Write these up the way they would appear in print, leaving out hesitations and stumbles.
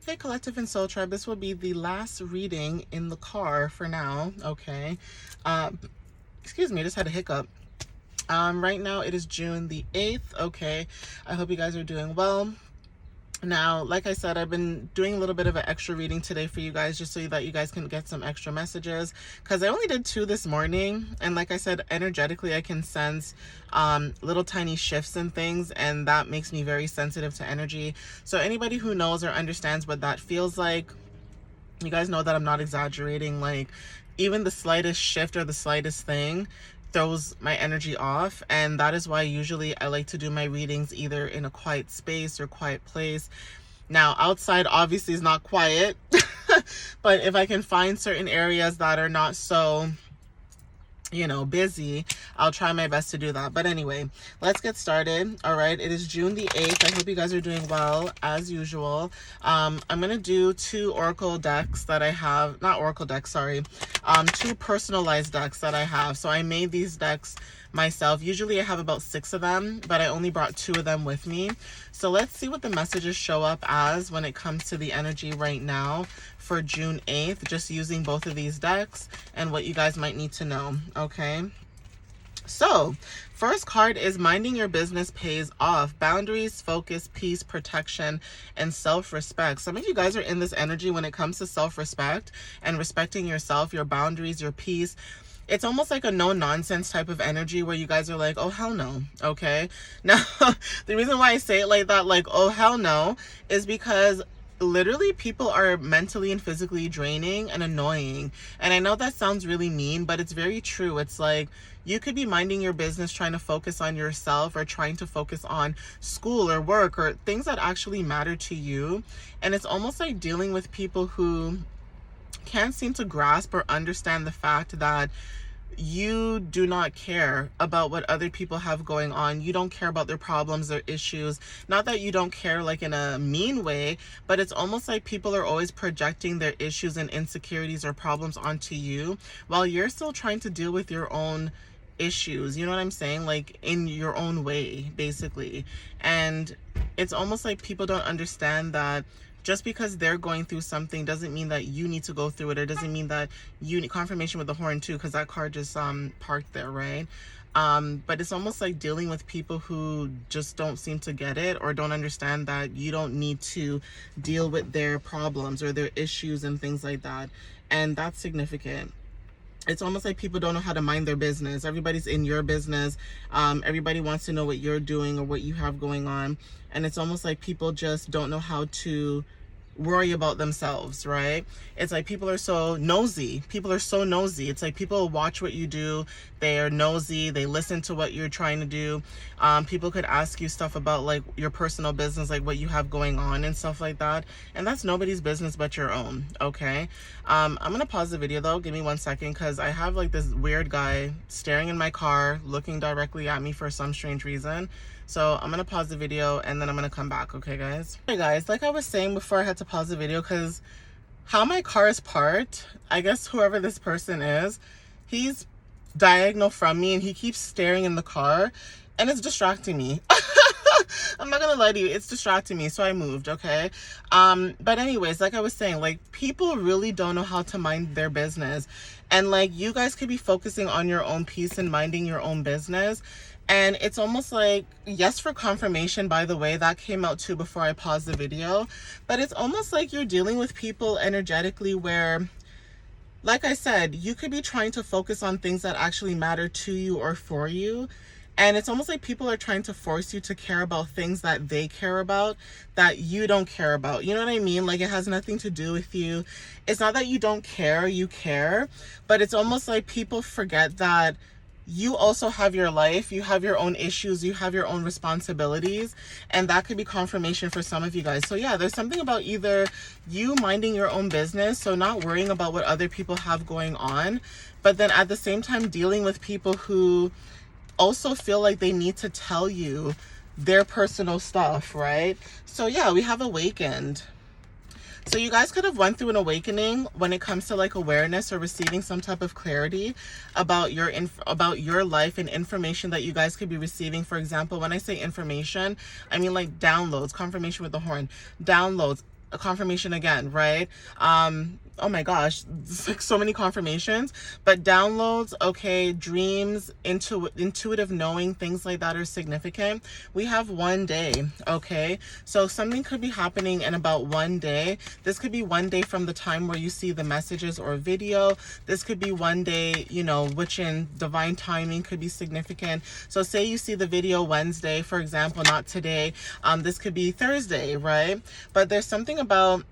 Hey Collective and Soul Tribe, this will be the last reading in the car for now, okay? Excuse me, I just had a hiccup. Right now it is June the 8th, okay? I hope you guys are doing well. Now, like I said, I've been doing a little bit of an extra reading today for you guys just so that you guys can get some extra messages, because I only did 2 this morning, and like I said, energetically I can sense little tiny shifts and things, and that makes me very sensitive to energy. So anybody who knows or understands what that feels like, you guys know that I'm not exaggerating. Like, even the slightest shift or the slightest thing throws my energy off, and that is why usually I like to do my readings either in a quiet space or quiet place. Now, outside obviously is not quiet, but if I can find certain areas that are not so, you know, busy, I'll try my best to do that. But anyway, let's get started. All right, it is June the 8th. I hope you guys are doing well as usual. I'm gonna do 2 oracle decks that I have, not oracle decks, sorry, 2 personalized decks that I have. So I made these decks myself. Usually I have about 6 of them, but I only brought 2 of them with me. So let's see what the messages show up as when it comes to the energy right now for June 8th, just using both of these decks and what you guys might need to know, okay? So, first card is Minding Your Business Pays Off. Boundaries, focus, peace, protection, and self-respect. Some of you guys are in this energy when it comes to self-respect and respecting yourself, your boundaries, your peace. It's almost like a no-nonsense type of energy where you guys are like, oh, hell no, okay? Now, the reason why I say it like that, like, oh, hell no, is because literally people are mentally and physically draining and annoying. And I know that sounds really mean, but it's very true. It's like you could be minding your business, trying to focus on yourself or trying to focus on school or work or things that actually matter to you. And it's almost like dealing with people who can't seem to grasp or understand the fact that you do not care about what other people have going on. You don't care about their problems, their issues. Not that you don't care like in a mean way, but it's almost like people are always projecting their issues and insecurities or problems onto you while you're still trying to deal with your own issues. You know what I'm saying? Like in your own way, basically. And it's almost like people don't understand that just because they're going through something doesn't mean that you need to go through it, or doesn't mean that you need confirmation with the horn too, because that card just parked there, right? But it's almost like dealing with people who just don't seem to get it or don't understand that you don't need to deal with their problems or their issues and things like that. And that's significant. It's almost like people don't know how to mind their business. Everybody's in your business. Everybody wants to know what you're doing or what you have going on. And it's almost like people just don't know how to worry about themselves, right? It's like people are so nosy. People are so nosy. It's like people watch what you do. They are nosy. They listen to what you're trying to do. People could ask you stuff about like your personal business, like what you have going on and stuff like that. And that's nobody's business but your own, okay? I'm going to pause the video though. Give me 1 second, because I have like this weird guy staring in my car, looking directly at me for some strange reason. So I'm going to pause the video and then I'm going to come back. Okay, guys? Hey, guys, like I was saying before, I had to pause the video because how my car is parked, I guess whoever this person is, he's diagonal from me and he keeps staring in the car and it's distracting me. I'm not gonna lie to you, it's distracting me, so I moved, okay? But anyways, like I was saying, like people really don't know how to mind their business. And like you guys could be focusing on your own peace and minding your own business. And it's almost like, yes, for confirmation, by the way, that came out too before I paused the video. But it's almost like you're dealing with people energetically where, like I said, you could be trying to focus on things that actually matter to you or for you. And it's almost like people are trying to force you to care about things that they care about that you don't care about. You know what I mean? Like it has nothing to do with you. It's not that you don't care, you care. But it's almost like people forget that you also have your life, you have your own issues, you have your own responsibilities, and that could be confirmation for some of you guys. So yeah, there's something about either you minding your own business, so not worrying about what other people have going on, but then at the same time dealing with people who also feel like they need to tell you their personal stuff, right? So yeah, we have awakened. So you guys could have went through an awakening when it comes to like awareness or receiving some type of clarity about your life and information that you guys could be receiving. For example, when I say information, I mean like downloads, confirmation with the horn, downloads, a confirmation again, right? Oh my gosh, it's like so many confirmations. But downloads, okay, dreams, intuitive knowing, things like that are significant. We have 1 day, okay? So something could be happening in about 1 day. This could be 1 day from the time where you see the messages or video. This could be 1 day, you know, which in divine timing could be significant. So say you see the video Wednesday, for example, not today. This could be Thursday, right? But there's something about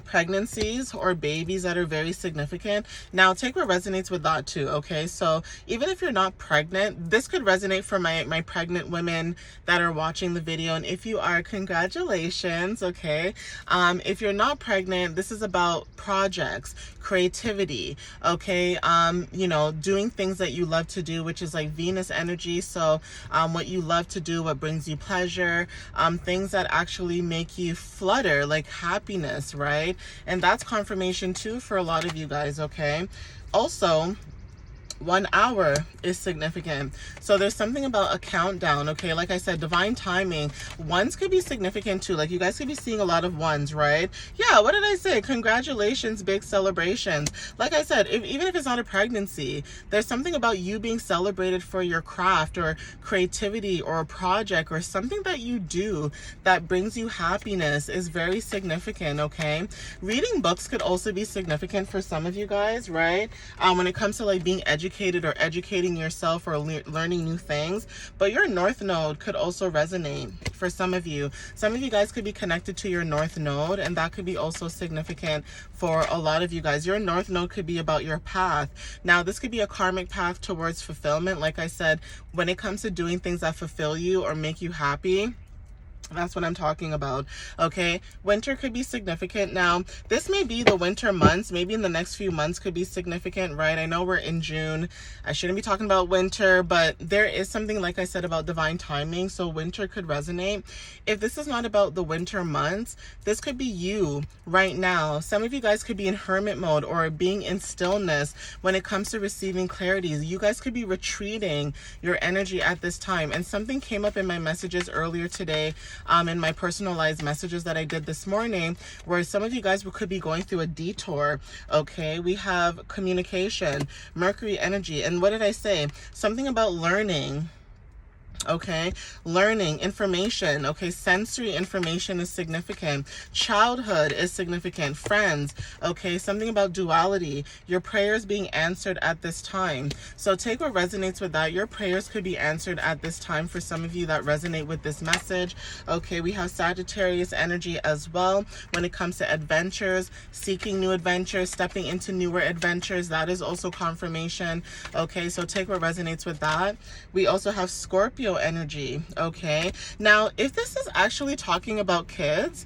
pregnancies or babies that are very significant. Now take what resonates with that too, okay? So even if you're not pregnant, this could resonate for my pregnant women that are watching the video, and if you are, congratulations, okay? If you're not pregnant, this is about projects, creativity, okay? You know, doing things that you love to do, which is like Venus energy. So what you love to do, what brings you pleasure, things that actually make you flutter, like happiness, right? And that's confirmation too for a lot of you guys, okay? Also, 1 hour is significant. So there's something about a countdown, okay? Like I said, divine timing. Ones could be significant too. Like you guys could be seeing a lot of ones, right? Yeah, what did I say? Congratulations, big celebrations. Like I said, even if it's not a pregnancy, there's something about you being celebrated for your craft or creativity or a project or something that you do that brings you happiness is very significant, okay? Reading books could also be significant for some of you guys, right? When it comes to like being educated or educating yourself or learning new things. But your North Node could also resonate for some of you. Some of you guys could be connected to your North Node, and that could be also significant for a lot of you guys. Your North Node could be about your path. Now, this could be a karmic path towards fulfillment. Like I said, when it comes to doing things that fulfill you or make you happy, that's what I'm talking about, okay? Winter could be significant. Now, this may be the winter months. Maybe in the next few months could be significant, right? I know we're in June. I shouldn't be talking about winter, but there is something, like I said, about divine timing. So winter could resonate. If this is not about the winter months, this could be you right now. Some of you guys could be in hermit mode or being in stillness when it comes to receiving clarity. You guys could be retreating your energy at this time. And something came up in my messages earlier today, in my personalized messages that I did this morning, where some of you guys could be going through a detour, okay? We have communication, Mercury energy, and what did I say? Something about learning. Okay, learning, information, okay, sensory information is significant. Childhood is significant. Friends, okay, something about duality. Your prayers being answered at this time. So take what resonates with that. Your prayers could be answered at this time for some of you that resonate with this message. Okay, we have Sagittarius energy as well when it comes to adventures, seeking new adventures, stepping into newer adventures. That is also confirmation. Okay, so take what resonates with that. We also have Scorpio energy, okay? Now, if this is actually talking about kids,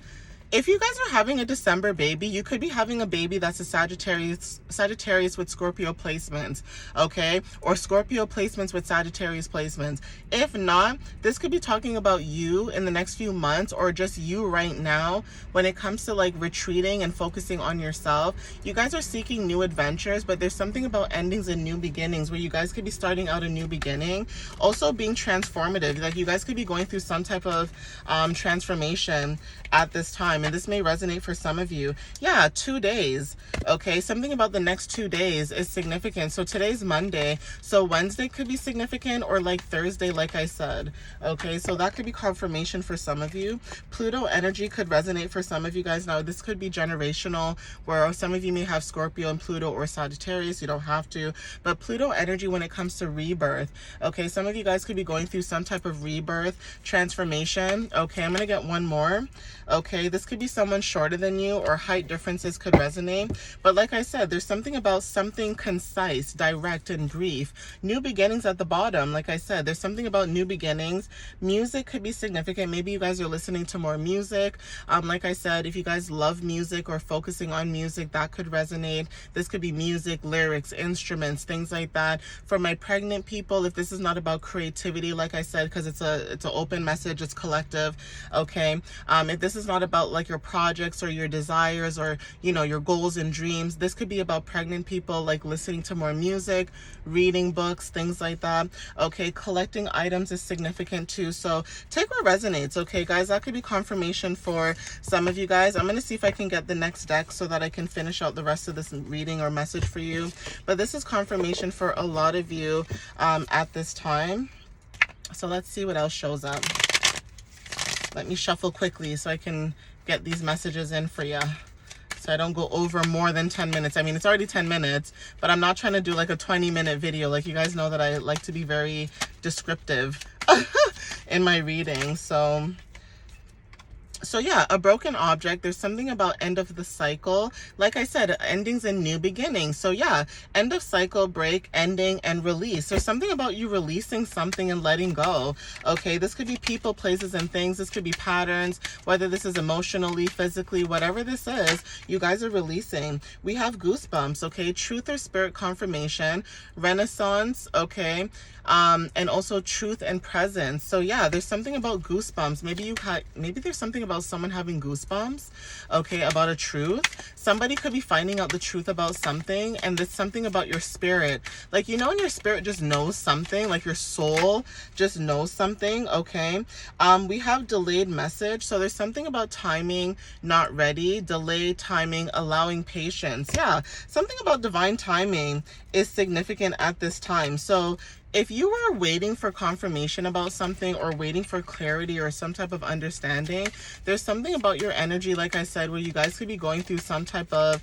if you guys are having a December baby, you could be having a baby that's a Sagittarius with Scorpio placements, okay? Or Scorpio placements with Sagittarius placements. If not, this could be talking about you in the next few months, or just you right now when it comes to like retreating and focusing on yourself. You guys are seeking new adventures, but there's something about endings and new beginnings where you guys could be starting out a new beginning. Also being transformative, like you guys could be going through some type of transformation at this time. And this may resonate for some of you. Yeah, 2 days. Okay, something about the next 2 days is significant. So today's Monday. So Wednesday could be significant, or like Thursday, like I said. Okay, so that could be confirmation for some of you. Pluto energy could resonate for some of you guys. Now, this could be generational, where some of you may have Scorpio and Pluto or Sagittarius. You don't have to. But Pluto energy when it comes to rebirth. Okay, some of you guys could be going through some type of rebirth, transformation. Okay, I'm going to get one more. Okay, this could be someone shorter than you, or height differences could resonate. But like I said, there's something about something concise, direct, and brief. New beginnings at the bottom. Like I said, there's something about new beginnings. Music could be significant. Maybe you guys are listening to more music. Like I said, if you guys love music or focusing on music, that could resonate. This could be music, lyrics, instruments, things like that. For my pregnant people, if this is not about creativity, like I said, because it's an open message, it's collective. Okay, if this is not about like your projects or your desires or, you know, your goals and dreams. This could be about pregnant people, like listening to more music, reading books, things like that. Okay, collecting items is significant too. So take what resonates, okay, guys? That could be confirmation for some of you guys. I'm going to see if I can get the next deck so that I can finish out the rest of this reading or message for you. But this is confirmation for a lot of you at this time. So let's see what else shows up. Let me shuffle quickly so I can get these messages in for you, so I don't go over more than 10 minutes. I mean, it's already 10 minutes, but I'm not trying to do like a 20-minute video. Like, you guys know that I like to be very descriptive in my reading. So yeah, a broken object. There's something about end of the cycle. Like I said, endings and new beginnings. So yeah, end of cycle, break, ending, and release. There's something about you releasing something and letting go. Okay, this could be people, places, and things. This could be patterns, whether this is emotionally, physically, whatever this is, you guys are releasing. We have goosebumps, okay? Truth or spirit confirmation, renaissance, okay? And also truth and presence. So yeah, there's something about goosebumps. Maybe there's something about someone having goosebumps, okay, about a truth. Somebody could be finding out the truth about something, and there's something about your spirit. Like, you know, when your spirit just knows something, like your soul just knows something, okay? We have delayed message. So there's something about timing, not ready, delayed timing, allowing patience. Yeah, something about divine timing is significant at this time. So if you are waiting for confirmation about something or waiting for clarity or some type of understanding, there's something about your energy, like I said, where you guys could be going through some type of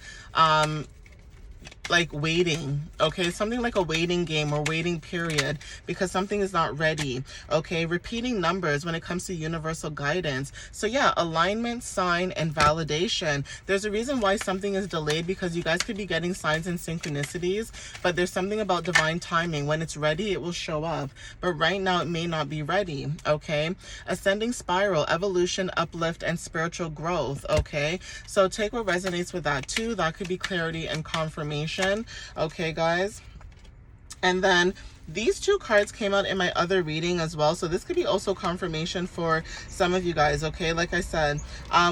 like waiting, okay? Something like a waiting game or waiting period because something is not ready, okay? Repeating numbers when it comes to universal guidance. So yeah, alignment, sign, and validation. There's a reason why something is delayed, because you guys could be getting signs and synchronicities, but there's something about divine timing. When it's ready, it will show up, but right now it may not be ready, okay? Ascending spiral, evolution, uplift, and spiritual growth, okay? So take what resonates with that too. That could be clarity and confirmation. Okay, guys. And then these two cards came out in my other reading as well, so this could be also confirmation for some of you guys, okay? Like I said,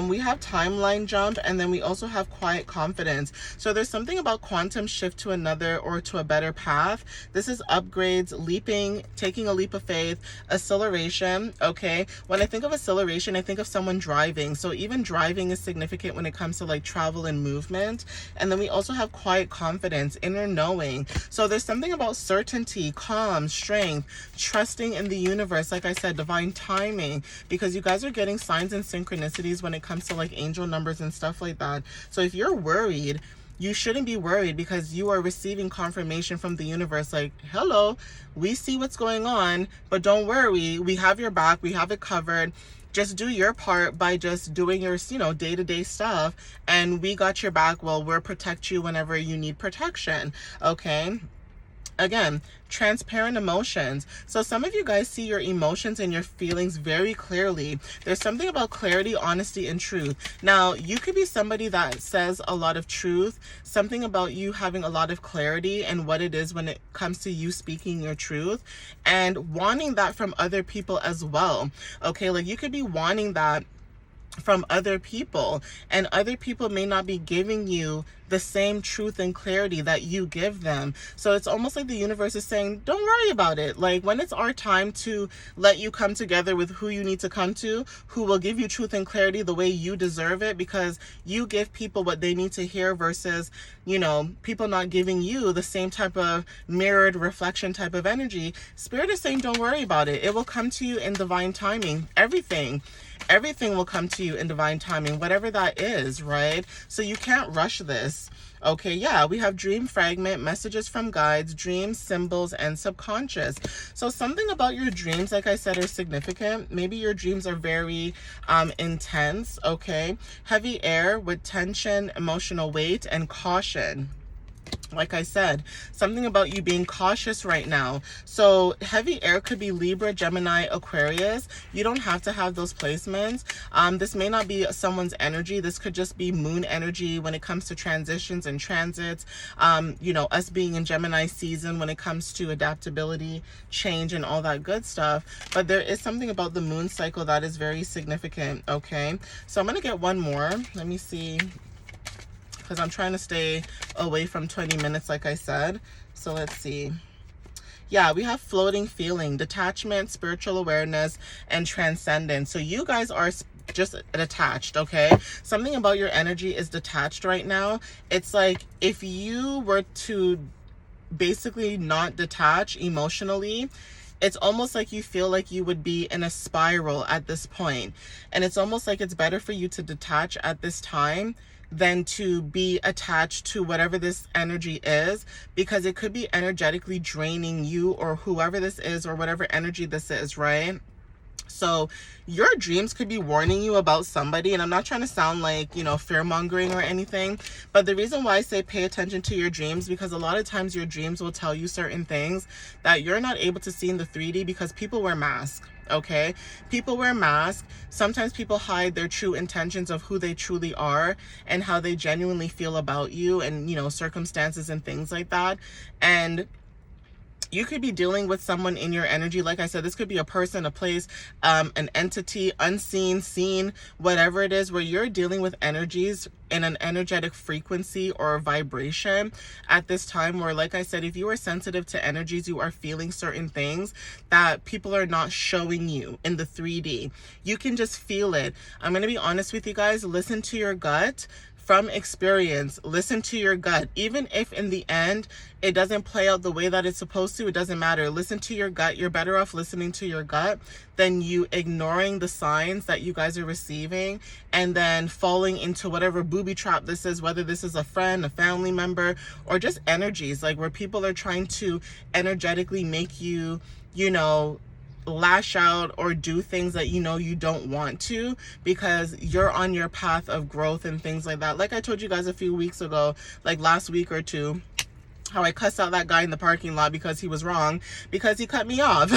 we have timeline jump, and then we also have quiet confidence. So there's something about quantum shift to another or to a better path. This is upgrades, leaping, taking a leap of faith, acceleration, okay? When I think of acceleration, I think of someone driving. So even driving is significant when it comes to like travel and movement. And then we also have quiet confidence, inner knowing. So there's something about certainty, calm, strength, trusting in the universe, like I said, divine timing, because you guys are getting signs and synchronicities when it comes to like angel numbers and stuff like that. So if you're worried, you shouldn't be worried, because you are receiving confirmation from the universe like, hello, we see what's going on, but don't worry, we have your back, we have it covered. Just do your part by just doing your, you know, day-to-day stuff, and we got your back. Well, we'll protect you whenever you need protection, okay? Again, transparent emotions. So some of you guys see your emotions and your feelings very clearly. There's something about clarity, honesty, and truth. Now, you could be somebody that says a lot of truth, something about you having a lot of clarity and what it is when it comes to you speaking your truth, and wanting that from other people as well. Okay, like you could be wanting that from other people, and other people may not be giving you the same truth and clarity that you give them. So it's almost like the universe is saying, don't worry about it. Like, when it's our time to let you come together with who you need to come to, who will give you truth and clarity the way you deserve it, because you give people what they need to hear, versus, you know, people not giving you the same type of mirrored reflection type of energy. Spirit is saying, don't worry about it. It will come to you in divine timing. Everything will come to you in divine timing, whatever that is, right? So you can't rush this. Okay, yeah, we have dream fragment, messages from guides, dreams, symbols, and subconscious. So something about your dreams, like I said, are significant. Maybe your dreams are very intense, okay? Heavy air with tension, emotional weight, and caution. Like I said, something about you being cautious right now. So heavy air could be Libra, Gemini, Aquarius. You don't have to have those placements. This may not be someone's energy. This could just be moon energy when it comes to transitions and transits. You know, us being in Gemini season when it comes to adaptability, change, and all that good stuff. But there is something about the moon cycle that is very significant, okay? So I'm going to get one more. Let me see, because I'm trying to stay away from 20 minutes, like I said. So let's see. Yeah, we have floating feeling, detachment, spiritual awareness, and transcendence. So you guys are just detached, okay? Something about your energy is detached right now. It's like if you were to basically not detach emotionally, it's almost like you feel like you would be in a spiral at this point. And it's almost like it's better for you to detach at this time than to be attached to whatever this energy is, because it could be energetically draining you or whoever this is or whatever energy this is, right? So your dreams could be warning you about somebody, and I'm not trying to sound like, you know, fear-mongering or anything, but the reason why I say pay attention to your dreams, because a lot of times your dreams will tell you certain things that you're not able to see in the 3D because people wear masks, okay? People wear masks. Sometimes people hide their true intentions of who they truly are and how they genuinely feel about you and, you know, circumstances and things like that. And you could be dealing with someone in your energy. Like I said, this could be a person, a place, an entity, unseen, seen, whatever it is, where you're dealing with energies in an energetic frequency or vibration at this time where, like I said, if you are sensitive to energies, you are feeling certain things that people are not showing you in the 3D. You can just feel it. I'm going to be honest with you guys. Listen to your gut. From experience, listen to your gut. Even if in the end it doesn't play out the way that it's supposed to, it doesn't matter. Listen to your gut. You're better off listening to your gut than you ignoring the signs that you guys are receiving and then falling into whatever booby trap this is, whether this is a friend, a family member, or just energies, like where people are trying to energetically make you, you know, lash out or do things that you know you don't want to, because you're on your path of growth and things like that. Like I told you guys a few weeks ago, like last week or two, how I cussed out that guy in the parking lot because he was wrong, because he cut me off.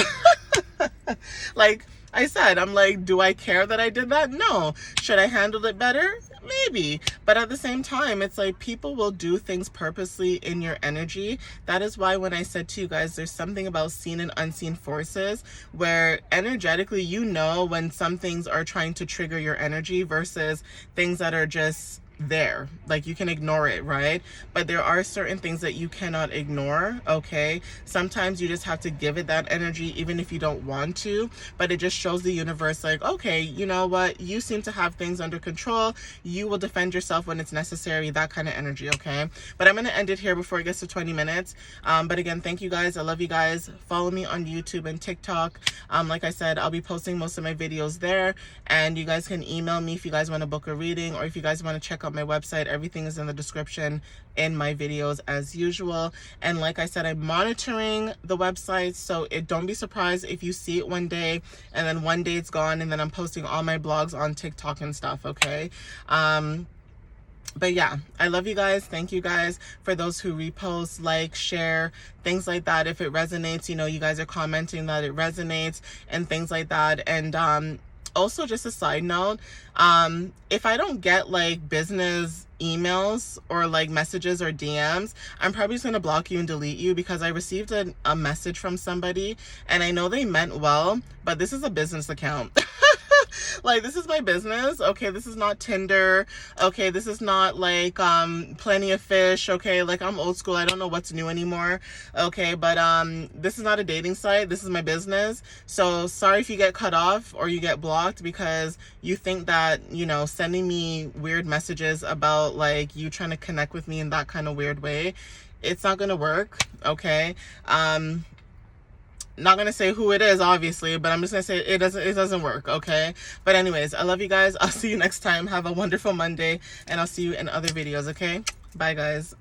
Like I said, I'm like, do I care that I did that? No. Should I handle it better? Maybe. But at the same time, it's like people will do things purposely in your energy. That is why when I said to you guys, there's something about seen and unseen forces where energetically, you know, when some things are trying to trigger your energy versus things that are just there, like you can ignore it, right? But there are certain things that you cannot ignore, okay? Sometimes you just have to give it that energy even if you don't want to, but it just shows the universe like, okay, you know what, you seem to have things under control, you will defend yourself when it's necessary, that kind of energy, okay? But I'm going to end it here before it gets to 20 minutes. But again, thank you guys. I love you guys. Follow me on YouTube and TikTok. Like I said, I'll be posting most of my videos there, and you guys can email me if you guys want to book a reading, or if you guys want to check out my website. Everything is in the description in my videos as usual. And like I said, I'm monitoring the website, so don't be surprised if you see it one day and then one day it's gone, and then I'm posting all my blogs on TikTok and stuff, okay? But yeah, I love you guys. Thank you guys for those who repost, like, share, things like that. If it resonates, you know, you guys are commenting that it resonates and things like that. And also, just a side note, if I don't get like business emails or like messages or DMs, I'm probably just gonna block you and delete you, because I received a message from somebody and I know they meant well, but this is a business account. Like, this is my business, okay? This is not Tinder, okay? This is not like Plenty of Fish, okay? Like, I'm old school. I don't know what's new anymore, okay? But this is not a dating site. This is my business. So sorry if you get cut off or you get blocked because you think that, you know, sending me weird messages about like you trying to connect with me in that kind of weird way, it's not gonna work, okay? Not gonna say who it is, obviously, but I'm just gonna say it doesn't work, okay? But anyways, I love you guys. I'll see you next time. Have a wonderful Monday, and I'll see you in other videos, okay? Bye, guys.